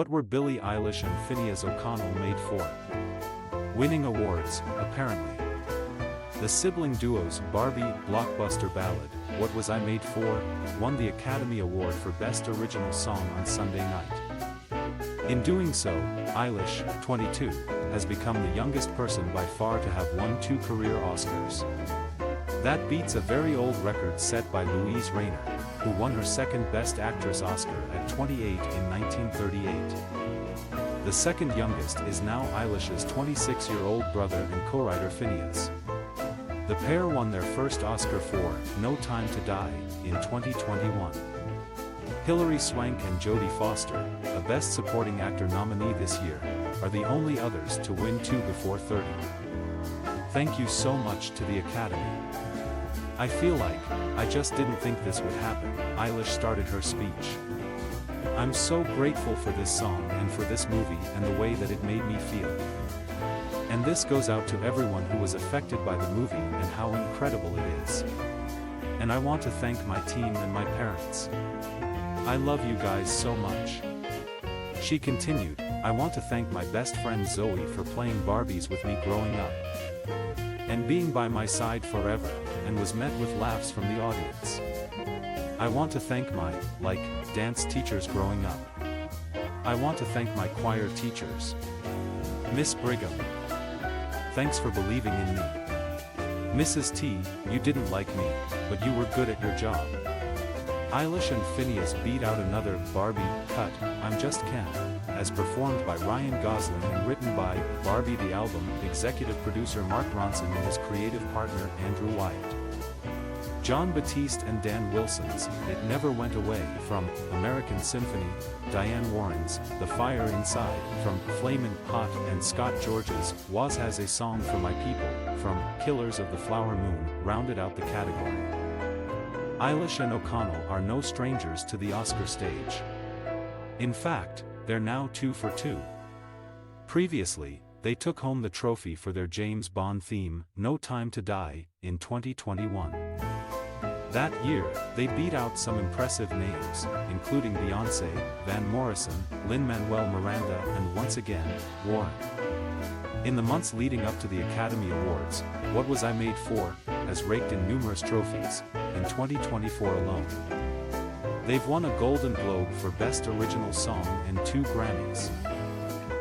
What were Billie Eilish and Phineas O'Connell made for? Winning awards, apparently. The sibling duo's Barbie blockbuster ballad, What Was I Made For, won the Academy Award for Best Original Song on Sunday night. In doing so, Eilish, 22, has become the youngest person by far to have won 2 career Oscars. That beats a very old record set by Louise Rayner, who won her second Best Actress Oscar at 28 in 1938. The second youngest is now Eilish's 26-year-old brother and co-writer Phineas. The pair won their first Oscar for No Time to Die in 2021. Hilary Swank and Jodie Foster, a Best Supporting Actor nominee this year, are the only others to win 2 before 30. Thank you so much to the Academy. I feel like, I just didn't think this would happen, Eilish started her speech. I'm so grateful for this song and for this movie and the way that it made me feel. And this goes out to everyone who was affected by the movie and how incredible it is. And I want to thank my team and my parents. I love you guys so much. She continued, I want to thank my best friend Zoe for playing Barbies with me growing up. And being by my side forever, and was met with laughs from the audience. I want to thank my, dance teachers growing up. I want to thank my choir teachers. Miss Brigham. Thanks for believing in me. Mrs. T, you didn't like me, but you were good at your job. Eilish and Phineas beat out another Barbie cut, I'm Just Ken, as performed by Ryan Gosling and written by Barbie the album executive producer Mark Ronson and his creative partner Andrew Wyatt. Jon Batiste and Dan Wilson's It Never Went Away from American Symphony, Diane Warren's The Fire Inside from Flamin' Hot and Scott George's Was Has a Song for My People from Killers of the Flower Moon rounded out the category. Eilish and O'Connell are no strangers to the Oscar stage. In fact, they're now 2 for 2. Previously, they took home the trophy for their James Bond theme, No Time to Die, in 2021. That year, they beat out some impressive names, including Beyoncé, Van Morrison, Lin-Manuel Miranda and once again, Warren. In the months leading up to the Academy Awards, What Was I Made For has raked in numerous trophies, in 2024 alone. They've won a Golden Globe for Best Original Song and 2 Grammys.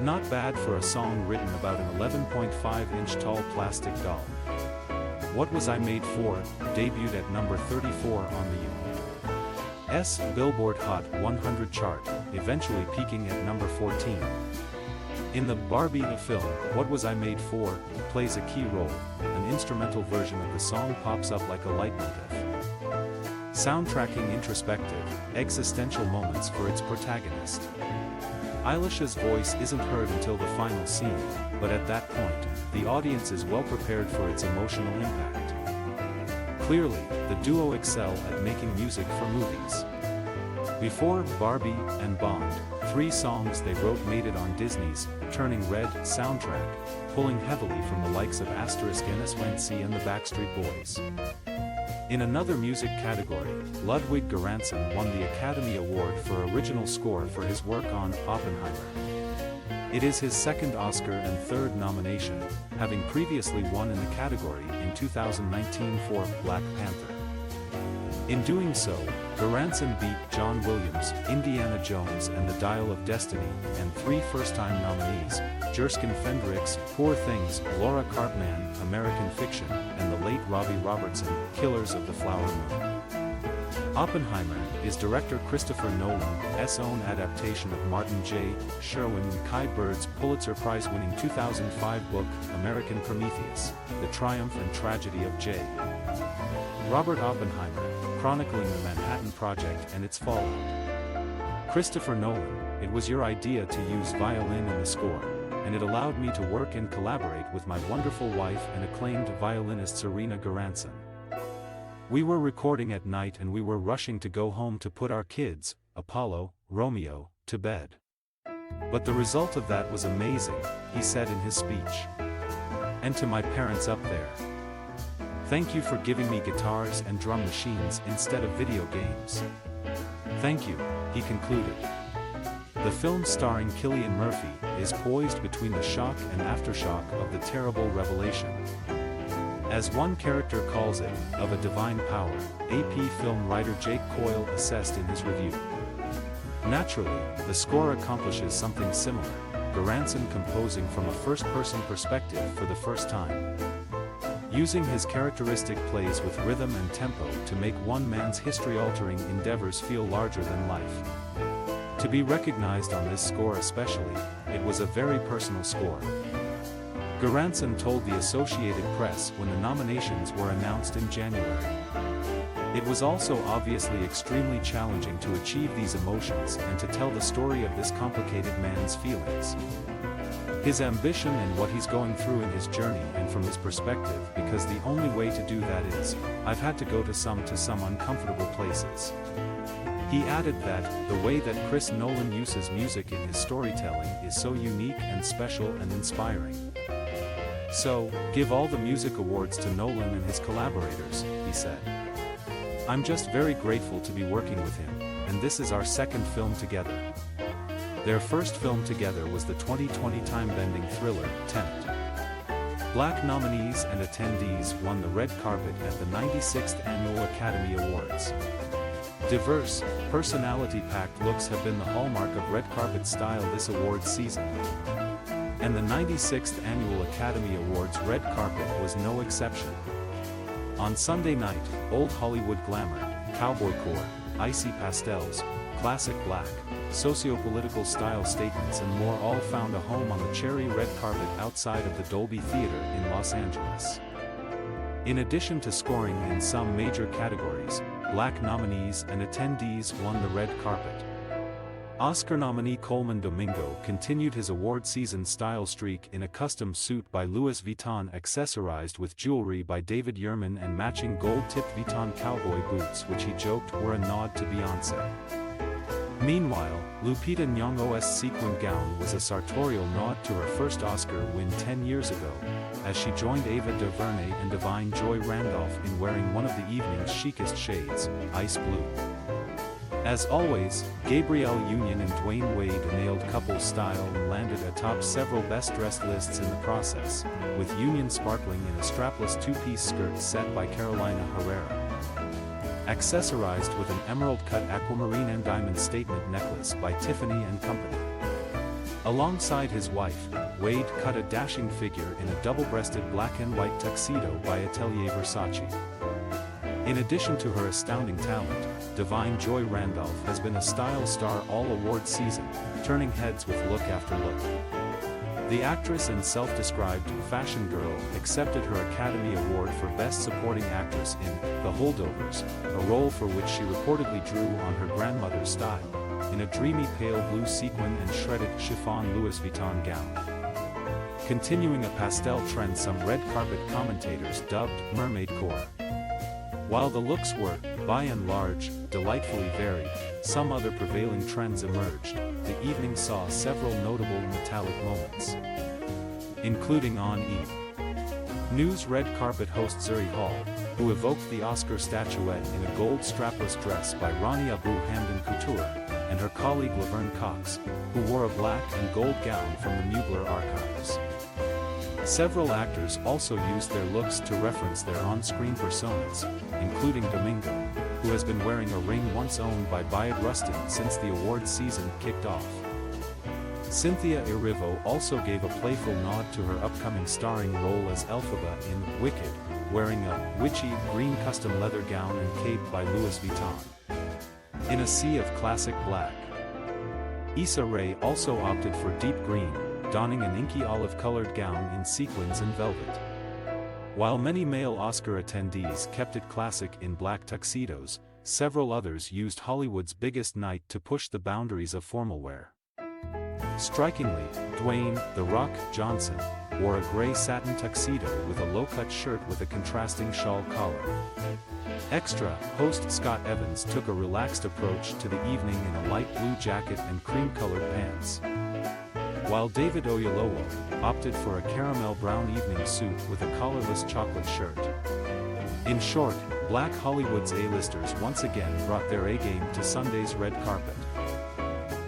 Not bad for a song written about an 11.5-inch tall plastic doll. What Was I Made For debuted at number 34 on the U.S. Billboard Hot 100 chart, eventually peaking at number 14. In the Barbie film, What Was I Made For plays a key role. An instrumental version of the song pops up like a leitmotif, soundtracking introspective, existential moments for its protagonist. Eilish's voice isn't heard until the final scene, but at that point, the audience is well prepared for its emotional impact. Clearly, the duo excel at making music for movies. Before Barbie and Bond, 3 songs they wrote made it on Disney's Turning Red soundtrack, pulling heavily from the likes of *NSYNC and the Backstreet Boys. In another music category, Ludwig Göransson won the Academy Award for Original Score for his work on Oppenheimer. It is his second Oscar and 3rd nomination, having previously won in the category in 2019 for Black Panther. In doing so, Göransson beat John Williams, Indiana Jones and the Dial of Destiny, and 3 first-time nominees, Jerskin Fendrick's Poor Things, Laura Karpman, American Fiction, and the late Robbie Robertson, Killers of the Flower Moon. Oppenheimer is director Christopher Nolan's own adaptation of Martin J. Sherwin and Kai Bird's Pulitzer Prize-winning 2005 book, American Prometheus, The Triumph and Tragedy of J. Robert Oppenheimer, chronicling the Manhattan Project and its fallout. Christopher Nolan, it was your idea to use violin in the score, and it allowed me to work and collaborate with my wonderful wife and acclaimed violinist Serena Göransson. We were recording at night and we were rushing to go home to put our kids, Apollo, Romeo, to bed. But the result of that was amazing, he said in his speech. And to my parents up there. Thank you for giving me guitars and drum machines instead of video games. Thank you, he concluded. The film starring Cillian Murphy is poised between the shock and aftershock of the terrible revelation. As one character calls it, of a divine power, AP film writer Jake Coyle assessed in his review. Naturally, the score accomplishes something similar, Göransson composing from a first-person perspective for the first time. Using his characteristic plays with rhythm and tempo to make one man's history-altering endeavors feel larger than life. To be recognized on this score especially, it was a very personal score. Göransson told the Associated Press when the nominations were announced in January. It was also obviously extremely challenging to achieve these emotions and to tell the story of this complicated man's feelings. His ambition and what he's going through in his journey and from his perspective, because the only way to do that is, I've had to go to some uncomfortable places. He added that, the way that Chris Nolan uses music in his storytelling is so unique and special and inspiring. So, give all the music awards to Nolan and his collaborators, he said. I'm just very grateful to be working with him, and this is our second film together. Their first film together was the 2020 time-bending thriller, Tenet. Black nominees and attendees won the red carpet at the 96th Annual Academy Awards. Diverse, personality-packed looks have been the hallmark of red carpet style this awards season. And the 96th Annual Academy Awards red carpet was no exception. On Sunday night, old Hollywood glamour, cowboy core, icy pastels, classic black, socio-political style statements and more all found a home on the cherry red carpet outside of the Dolby Theater in Los Angeles. In addition to scoring in some major categories, black nominees and attendees won the red carpet. Oscar nominee Coleman Domingo continued his award season style streak in a custom suit by Louis Vuitton accessorized with jewelry by David Yurman and matching gold-tipped Vuitton cowboy boots which he joked were a nod to Beyoncé. Meanwhile, Lupita Nyong'o's sequin gown was a sartorial nod to her first Oscar win 10 years ago, as she joined Ava DuVernay and Divine Joy Randolph in wearing one of the evening's chicest shades, ice blue. As always, Gabrielle Union and Dwayne Wade nailed couple style and landed atop several best-dressed lists in the process, with Union sparkling in a strapless two-piece skirt set by Carolina Herrera. Accessorized with an emerald-cut aquamarine and diamond statement necklace by Tiffany & Company. Alongside his wife, Wade cut a dashing figure in a double-breasted black and white tuxedo by Atelier Versace. In addition to her astounding talent, Divine Joy Randolph has been a style star all award season, turning heads with look after look. The actress and self-described fashion girl accepted her Academy Award for Best Supporting Actress in The Holdovers, a role for which she reportedly drew on her grandmother's style, in a dreamy pale blue sequin and shredded chiffon Louis Vuitton gown. Continuing a pastel trend some red carpet commentators dubbed mermaid core. While the looks were, by and large, delightfully varied, some other prevailing trends emerged. The evening saw several notable metallic moments, including on E! News red carpet host Zuri Hall, who evoked the Oscar statuette in a gold strapless dress by Rani Abu Hamdan Couture, and her colleague Laverne Cox, who wore a black and gold gown from the Mugler archives. Several actors also used their looks to reference their on-screen personas, including Domingo, who has been wearing a ring once owned by Bayard Rustin since the awards season kicked off. Cynthia Erivo also gave a playful nod to her upcoming starring role as Elphaba in Wicked, wearing a witchy green custom leather gown and cape by Louis Vuitton. In a sea of classic black, Issa Rae also opted for deep green, donning an inky olive-colored gown in sequins and velvet. While many male Oscar attendees kept it classic in black tuxedos, several others used Hollywood's biggest night to push the boundaries of formal wear. Strikingly, Dwayne "The Rock" Johnson wore a gray satin tuxedo with a low-cut shirt with a contrasting shawl collar. Extra, host Scott Evans took a relaxed approach to the evening in a light blue jacket and cream-colored pants, while David Oyelowo opted for a caramel brown evening suit with a collarless chocolate shirt. In short, Black Hollywood's A-listers once again brought their A-game to Sunday's red carpet.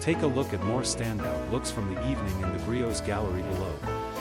Take a look at more standout looks from the evening in the Griot's gallery below.